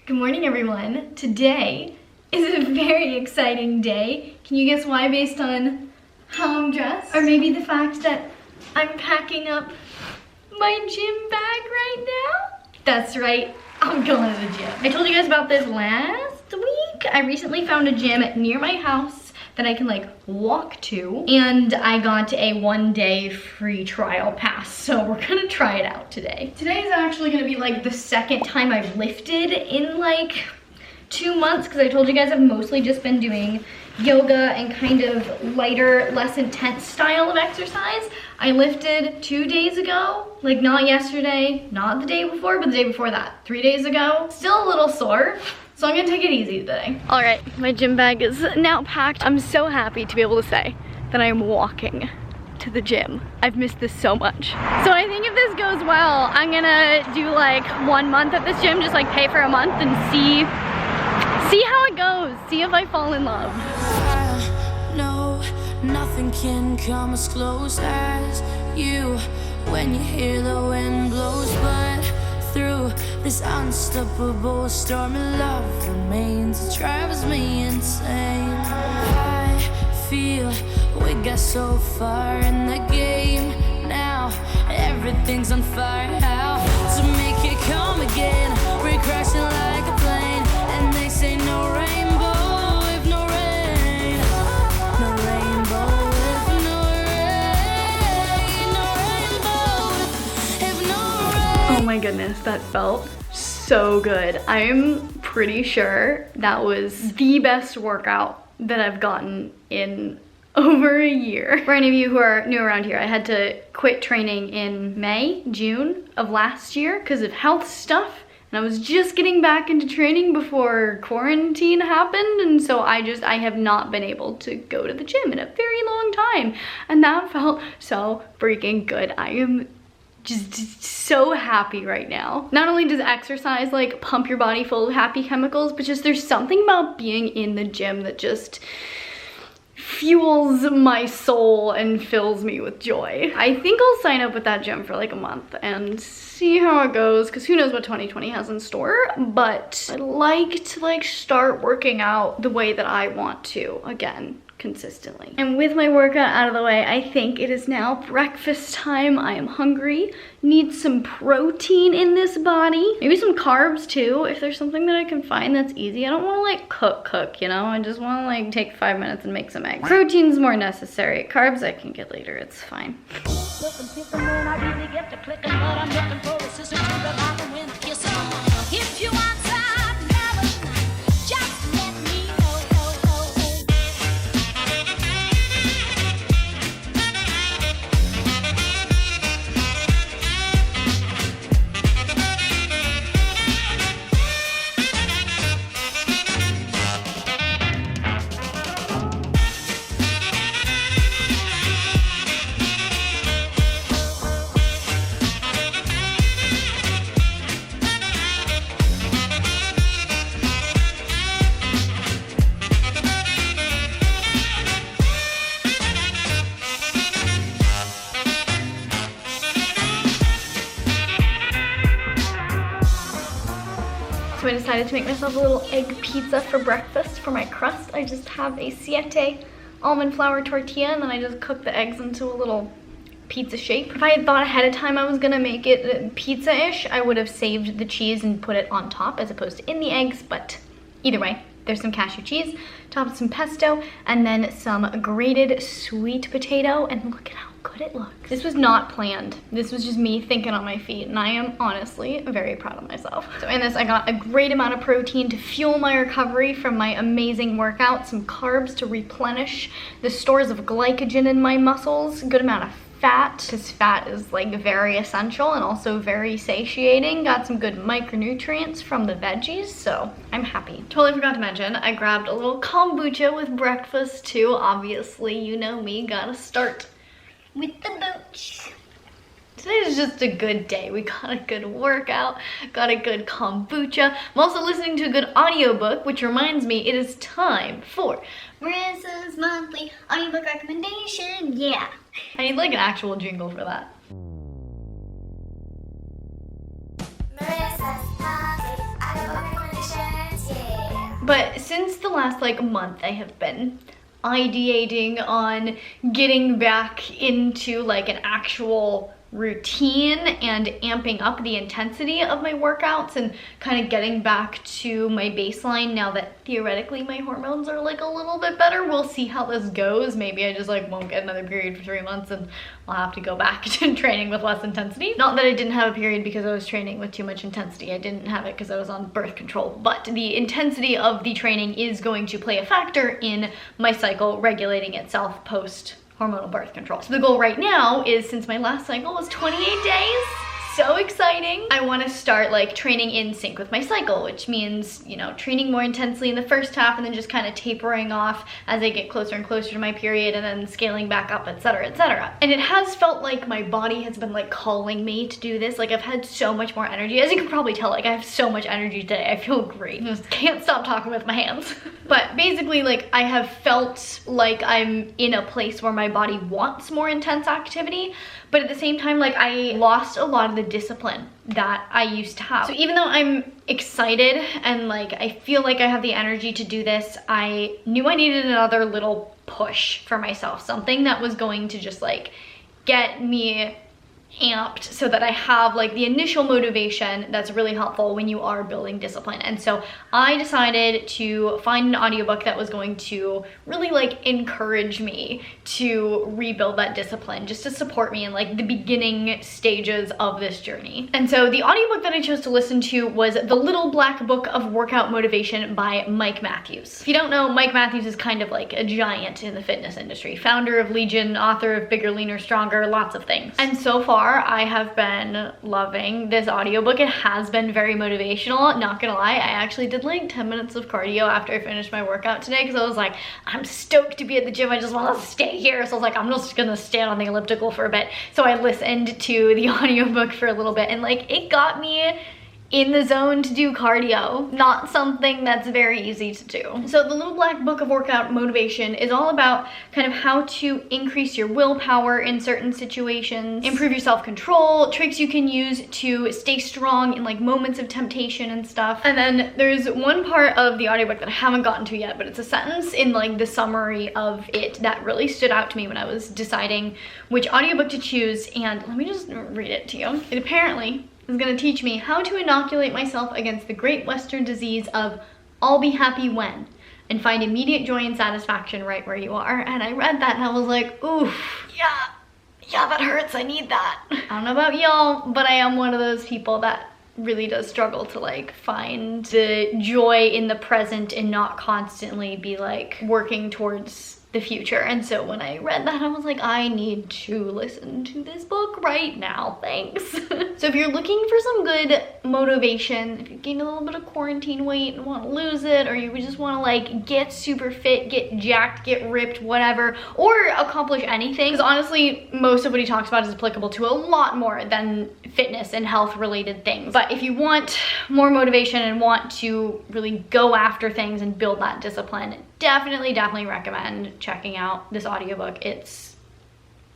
Good morning, everyone. Today is a very exciting day. Can you guess why based on how I'm dressed? Or maybe the fact that I'm packing up my gym bag right now? That's right, I'm going to the gym. I told you guys about this last week. I recently found a gym near my house that I can like walk to, and I got a 1-day free trial pass, so we're gonna try it out today. Today is actually gonna be like the second time I've lifted in like 2 months, because I told you guys I've mostly just been doing yoga and kind of lighter, less intense style of exercise. I lifted 2 days ago, like not yesterday, not the day before, but the day before that, 3 days ago. Still a little sore, so I'm gonna take it easy today. All right, my gym bag is now packed. I'm so happy to be able to say that I'm walking to the gym. I've missed this so much. So I think if this goes well, I'm gonna do like 1 month at this gym, just like pay for a month and see how it goes, see if I fall in love. No, nothing can come as close as you when you hear the wind blows, but through this unstoppable storm of love remains, it drives me insane. I feel we got so far in the game now, everything's on fire. How to make it come again? We're crashing like a plane, and they say no rainbow if no rain, no rainbow if no rain, no rainbow if no rain. Oh my goodness, that felt so good. I'm pretty sure that was the best workout that I've gotten in over a year. For any of you who are new around here, I had to quit training in June of last year because of health stuff. And I was just getting back into training before quarantine happened. And so I have not been able to go to the gym in a very long time. And that felt so freaking good. I am just so happy right now. Not only does exercise like pump your body full of happy chemicals, but just there's something about being in the gym that just fuels my soul and fills me with joy. I think I'll sign up with that gym for like a month and see how it goes, because who knows what 2020 has in store. But I'd like to like start working out the way that I want to again, consistently. And with my workout out of the way, I think it is now breakfast time. I am hungry, need some protein in this body, maybe some carbs too, if there's something that I can find that's easy. I don't want to like cook, you know, I just want to like take 5 minutes and make some eggs. Protein's more necessary. Carbs I can get later, it's fine. If you want So I decided to make myself a little egg pizza for breakfast. For my crust, I just have a 7 almond flour tortilla, and then I just cook the eggs into a little pizza shape. If I had thought ahead of time I was gonna make it pizza-ish, I would have saved the cheese and put it on top as opposed to in the eggs, but either way, there's some cashew cheese, topped with some pesto, and then some grated sweet potato, and look at how good it looks. This was not planned. This was just me thinking on my feet, and I am honestly very proud of myself. So in this, I got a great amount of protein to fuel my recovery from my amazing workout, some carbs to replenish the stores of glycogen in my muscles, a good amount of fat, because fat is like very essential and also very satiating. Got some good micronutrients from the veggies, so I'm happy. Totally forgot to mention, I grabbed a little kombucha with breakfast too. Obviously, you know me, gotta start with the booch. Today is just a good day. We got a good workout, got a good kombucha. I'm also listening to a good audiobook, which reminds me it is time for Marissa's monthly audiobook recommendation. Yeah. I need like an actual jingle for that. Marissa's monthly audiobook recommendation. But since the last like month, I have been ideating on getting back into like an actual routine and amping up the intensity of my workouts and kind of getting back to my baseline now that theoretically my hormones are like a little bit better. We'll see how this goes. Maybe I just like won't get another period for 3 months and I'll have to go back to training with less intensity. Not that I didn't have a period because I was training with too much intensity. I didn't have it because I was on birth control, but the intensity of the training is going to play a factor in my cycle regulating itself post hormonal birth control. So the goal right now is, since my last cycle was 28 days, so exciting, I want to start like training in sync with my cycle, which means, you know, training more intensely in the first half and then just kind of tapering off as I get closer and closer to my period and then scaling back up, etc., etc. And it has felt like my body has been like calling me to do this. Like I've had so much more energy. As you can probably tell, like I have so much energy today. I feel great. I just can't stop talking with my hands. But basically, like I have felt like I'm in a place where my body wants more intense activity, but at the same time, like I lost a lot of the discipline that I used to have. So even though I'm excited and like I feel like I have the energy to do this, I knew I needed another little push for myself, something that was going to just like get me amped so that I have like the initial motivation that's really helpful when you are building discipline. And so I decided to find an audiobook that was going to really like encourage me to rebuild that discipline, just to support me in like the beginning stages of this journey. And so the audiobook that I chose to listen to was The Little Black Book of Workout Motivation by Mike Matthews. If you don't know, Mike Matthews is kind of like a giant in the fitness industry, founder of Legion, author of Bigger, Leaner, Stronger, lots of things. And so far I have been loving this audiobook. It has been very motivational, not gonna lie. I actually did like 10 minutes of cardio after I finished my workout today because I was like, I'm stoked to be at the gym. I just want to stay here. So I was like, I'm just gonna stand on the elliptical for a bit. So I listened to the audiobook for a little bit and like it got me in the zone to do cardio, not something that's very easy to do. So The Little Black Book of Workout Motivation is all about kind of how to increase your willpower in certain situations, improve your self-control, tricks you can use to stay strong in like moments of temptation and stuff. And then there's one part of the audiobook that I haven't gotten to yet, but it's a sentence in like the summary of it that really stood out to me when I was deciding which audiobook to choose. And let me just read it to you. It apparently is going to teach me how to inoculate myself against the great Western disease of I'll be happy when, and find immediate joy and satisfaction right where you are. And I read that and I was like, oof, yeah, that hurts. I need that. I don't know about y'all, but I am one of those people that really does struggle to like find the joy in the present and not constantly be like working towards the future. And so when I read that, I was like, I need to listen to this book right now, thanks. So if you're looking for some good motivation, if you gained a little bit of quarantine weight and want to lose it, or you just want to like get super fit, get jacked, get ripped, whatever, or accomplish anything, because honestly most of what he talks about is applicable to a lot more than fitness and health related things. But if you want more motivation and want to really go after things and build that discipline, definitely recommend checking out this audiobook. It's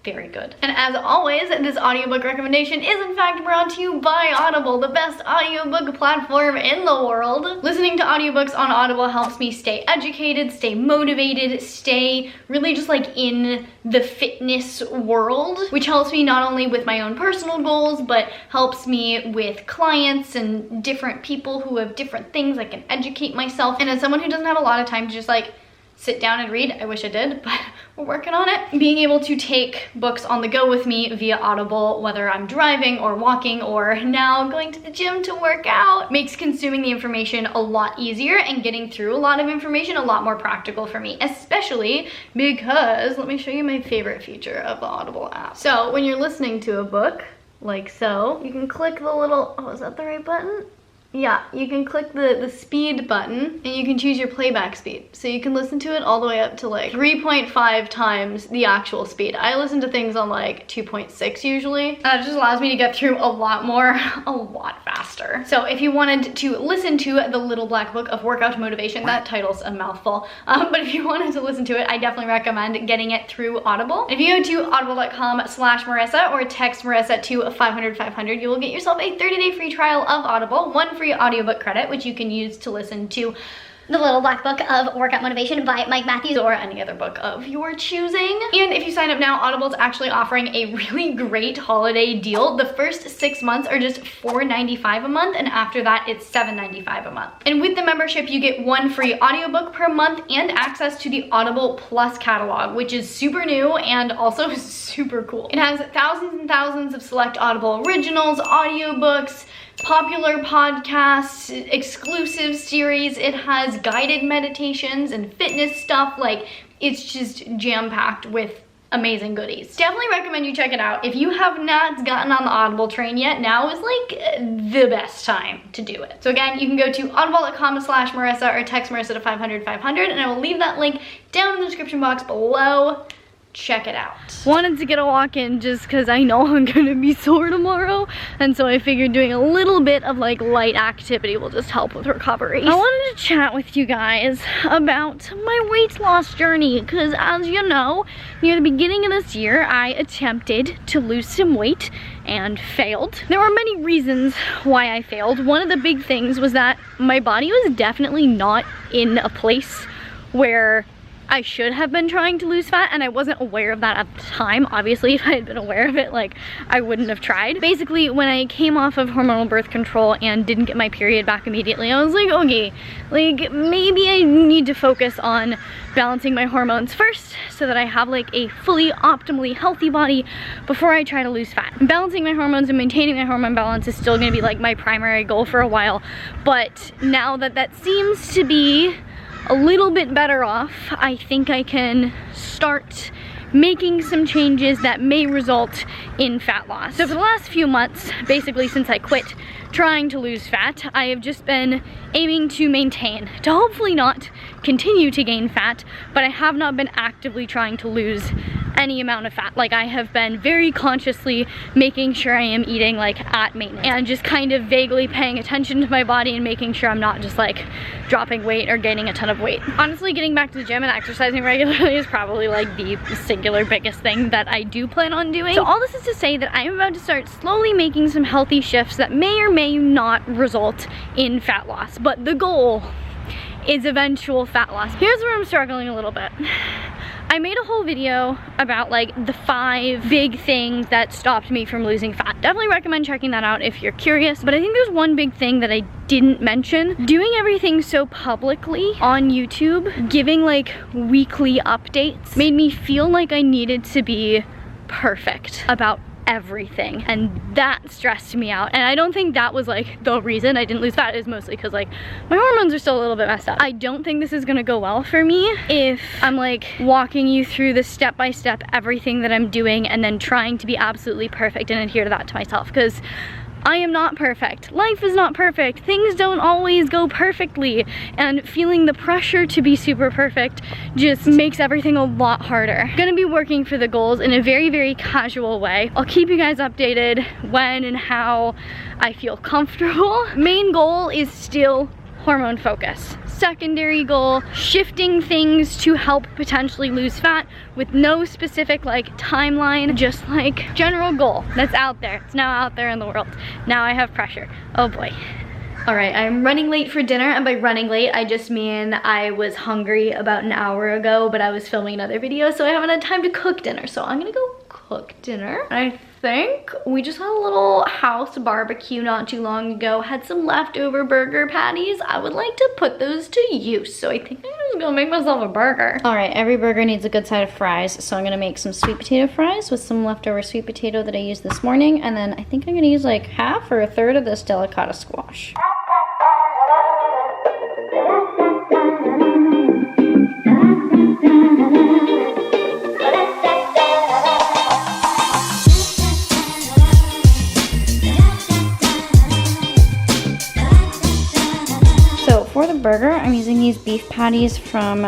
very good. And as always, this audiobook recommendation is in fact brought to you by Audible, the best audiobook platform in the world. Listening to audiobooks on Audible helps me stay educated, stay motivated, stay really just like in the fitness world, which helps me not only with my own personal goals, but helps me with clients and different people who have different things. I can educate myself. And as someone who doesn't have a lot of time to just like sit down and read, I wish I did, but we're working on it. Being able to take books on the go with me via Audible, whether I'm driving or walking or now going to the gym to work out, makes consuming the information a lot easier and getting through a lot of information a lot more practical for me, especially because, let me show you my favorite feature of the Audible app. So when you're listening to a book, like so, you can click the little, oh, is that the right button? Yeah, you can click the speed button and you can choose your playback speed. So you can listen to it all the way up to like 3.5 times the actual speed. I listen to things on like 2.6 usually. It just allows me to get through a lot more, a lot faster. So if you wanted to listen to The Little Black Book of Workout Motivation, that title's a mouthful, but if you wanted to listen to it, I definitely recommend getting it through Audible. If you go to audible.com/Marissa or text Marissa to 500-500, you will get yourself a 30-day free trial of Audible, one free audiobook credit, which you can use to listen to The Little Black Book of Workout Motivation by Mike Matthews, or any other book of your choosing. And if you sign up now, Audible's actually offering a really great holiday deal. The first 6 months are just $4.95 a month, and after that it's $7.95 a month. And with the membership, you get 1 free audiobook per month and access to the Audible Plus catalog, which is super new and also super cool. It has thousands and thousands of select Audible originals, audiobooks, popular podcasts, exclusive series. It has guided meditations and fitness stuff. Like, it's just jam-packed with amazing goodies. Definitely recommend you check it out. If you have not gotten on the Audible train yet, now is like the best time to do it. So again, you can go to audible.com/Marissa or text Marissa to 500-500, and I will leave that link down in the description box below. Check it out. Wanted to get a walk in just because I know I'm gonna be sore tomorrow, and so I figured doing a little bit of like light activity will just help with recovery. I wanted to chat with you guys about my weight loss journey, because as you know, near the beginning of this year I attempted to lose some weight and failed. There were many reasons why I failed. One of the big things was that my body was definitely not in a place where I should have been trying to lose fat, and I wasn't aware of that at the time. Obviously, if I had been aware of it, like, I wouldn't have tried. Basically, when I came off of hormonal birth control and didn't get my period back immediately, I was like, okay, like, maybe I need to focus on balancing my hormones first so that I have like a fully optimally healthy body before I try to lose fat. Balancing my hormones and maintaining my hormone balance is still gonna be like my primary goal for a while, but now that that seems to be a little bit better off, I think I can start making some changes that may result in fat loss. So for the last few months, basically since I quit trying to lose fat, I have just been aiming to maintain, to hopefully not continue to gain fat, but I have not been actively trying to lose any amount of fat. Like, I have been very consciously making sure I am eating like at maintenance and just kind of vaguely paying attention to my body and making sure I'm not just like dropping weight or gaining a ton of weight. Honestly, getting back to the gym and exercising regularly is probably like the singular biggest thing that I do plan on doing. So all this is to say that I am about to start slowly making some healthy shifts that may or may not result in fat loss, but the goal is eventual fat loss. Here's where I'm struggling a little bit. I made a whole video about like the 5 big things that stopped me from losing fat. Definitely recommend checking that out if you're curious, but I think there's one big thing that I didn't mention. Doing everything so publicly on YouTube, giving like weekly updates, made me feel like I needed to be perfect about everything, and that stressed me out. And I don't think that was like the reason I didn't lose fat. Is mostly because like my hormones are still a little bit messed up. I don't think this is gonna go well for me if I'm like walking you through the step-by-step everything that I'm doing and then trying to be absolutely perfect and adhere to that to myself, because I am not perfect. Life is not perfect. Things don't always go perfectly, and feeling the pressure to be super perfect just makes everything a lot harder. I'm gonna be working for the goals in a very, very casual way. I'll keep you guys updated when and how I feel comfortable. Main goal is still hormone focus. Secondary goal, shifting things to help potentially lose fat with no specific like timeline, just like general goal that's out there. It's now out there in the world. Now I have pressure. Oh boy. All right, I'm running late for dinner, and by running late, I just mean I was hungry about an hour ago, but I was filming another video, so I haven't had time to cook dinner. So I'm gonna go cook dinner. I think we just had a little house barbecue not too long ago, had some leftover burger patties. I would like to put those to use, so I think I'm just gonna make myself a burger. All right, every burger needs a good side of fries, so I'm gonna make some sweet potato fries with some leftover sweet potato that I used this morning, and then I think I'm gonna use like half or a third of this delicata squash. For the burger, I'm using these beef patties from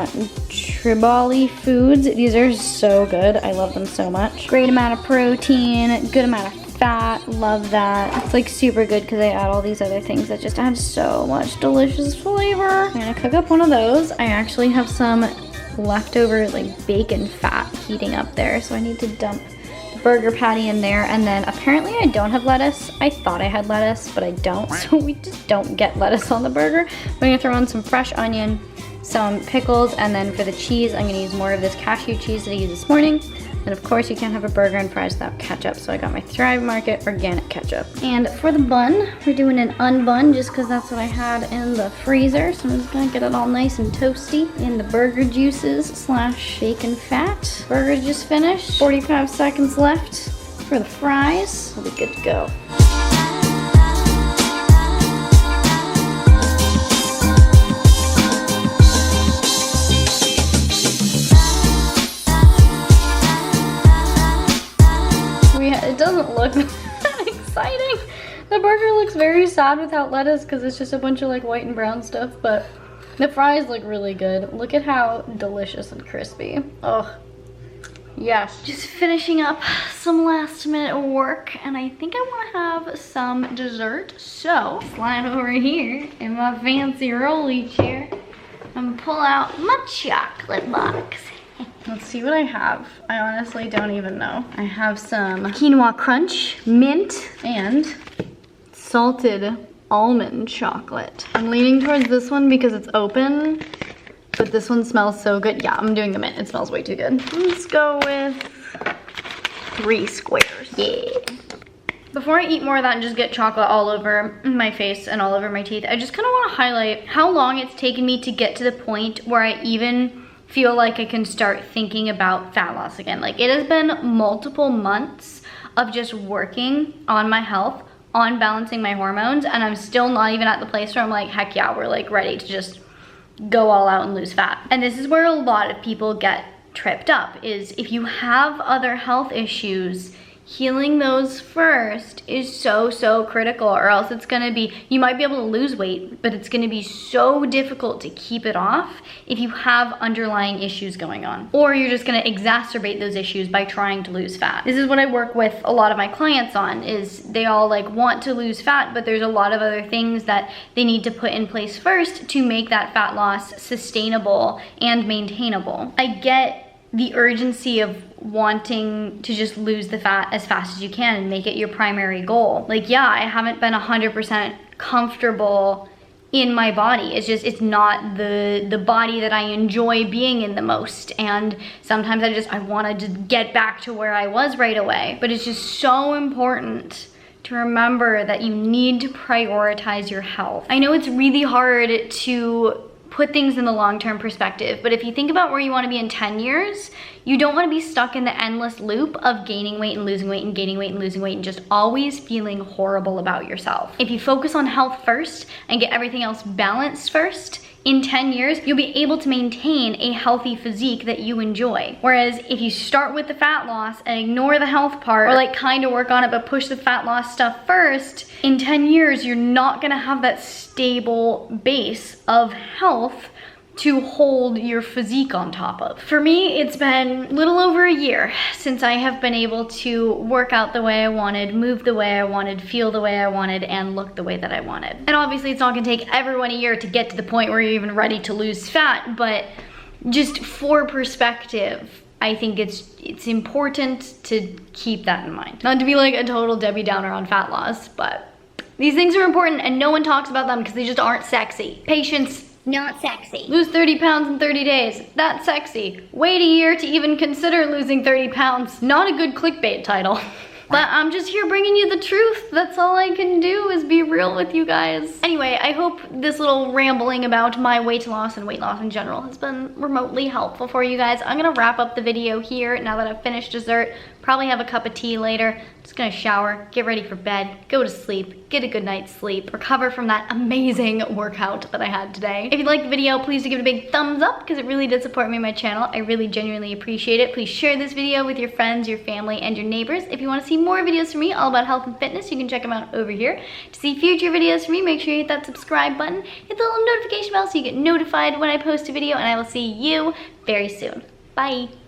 Tribali Foods. These are so good. I love them so much. Great amount of protein, good amount of fat. Love that. It's like super good because I add all these other things that just add so much delicious flavor. I'm gonna cook up one of those. I actually have some leftover like bacon fat heating up there, so I need to dump burger patty in there. And then apparently I don't have lettuce. I thought I had lettuce, but I don't, so we just don't get lettuce on the burger. I'm gonna throw in some fresh onion, some pickles, and then for the cheese, I'm gonna use more of this cashew cheese that I used this morning. And of course, you can't have a burger and fries without ketchup, so I got my Thrive Market organic ketchup. And for the bun, we're doing an unbun just because that's what I had in the freezer. So I'm just gonna get it all nice and toasty. And the burger juices / bacon fat. Burger just finished, 45 seconds left for the fries. We'll be good to go. It doesn't look that exciting. The burger looks very sad without lettuce because it's just a bunch of like white and brown stuff, but the fries look really good. Look at how delicious and crispy. Oh, yes. Just finishing up some last minute work, and I think I want to have some dessert. So, slide over here in my fancy rolly chair. I'm gonna pull out my chocolate box. Let's see what I have. I honestly don't even know. I have some quinoa crunch, mint, and salted almond chocolate. I'm leaning towards this one because it's open, but this one smells so good. Yeah, I'm doing the mint. It smells way too good. Let's go with 3 squares. Yeah. Before I eat more of that and just get chocolate all over my face and all over my teeth, I just kind of want to highlight how long it's taken me to get to the point where I even feel like I can start thinking about fat loss again. Like, it has been multiple months of just working on my health, on balancing my hormones, and I'm still not even at the place where I'm like, heck yeah, we're like ready to just go all out and lose fat. And this is where a lot of people get tripped up, is if you have other health issues, healing those first is so critical, or else it's gonna be, you might be able to lose weight, but it's gonna be so difficult to keep it off if you have underlying issues going on, or you're just gonna exacerbate those issues by trying to lose fat. This is what I work with a lot of my clients on, is they all like want to lose fat, but there's a lot of other things that they need to put in place first to make that fat loss sustainable and maintainable. I get the urgency of wanting to just lose the fat as fast as you can and make it your primary goal. Like, yeah, I haven't been 100% comfortable in my body. It's just, it's not the body that I enjoy being in the most. And sometimes I want to just get back to where I was right away. But it's just so important to remember that you need to prioritize your health. I know it's really hard to put things in the long-term perspective, but if you think about where you want to be in 10 years, you don't want to be stuck in the endless loop of gaining weight and losing weight and gaining weight and losing weight and just always feeling horrible about yourself. If you focus on health first and get everything else balanced first, in 10 years, you'll be able to maintain a healthy physique that you enjoy. Whereas if you start with the fat loss and ignore the health part, or like kind of work on it but push the fat loss stuff first, in 10 years, you're not gonna have that stable base of health to hold your physique on top of. For me, it's been a little over a year since I have been able to work out the way I wanted, move the way I wanted, feel the way I wanted, and look the way that I wanted. And obviously it's not gonna take everyone a year to get to the point where you're even ready to lose fat, but just for perspective, I think it's important to keep that in mind. Not to be like a total Debbie Downer on fat loss, but these things are important and no one talks about them because they just aren't sexy. Patience, not sexy. Lose 30 pounds in 30 days. That's sexy. Wait a year to even consider losing 30 pounds. Not a good clickbait title. But I'm just here bringing you the truth. That's all I can do is be real with you guys. Anyway, I hope this little rambling about my weight loss and weight loss in general has been remotely helpful for you guys. I'm gonna wrap up the video here now that I've finished dessert. Probably have a cup of tea later. Just gonna shower, get ready for bed, go to sleep, get a good night's sleep, recover from that amazing workout that I had today. If you liked the video, please do give it a big thumbs up because it really did support me and my channel. I really genuinely appreciate it. Please share this video with your friends, your family, and your neighbors. If you want to see more videos from me all about health and fitness, you can check them out over here. To see future videos from me, make sure you hit that subscribe button, hit the little notification bell so you get notified when I post a video, and I will see you very soon. Bye.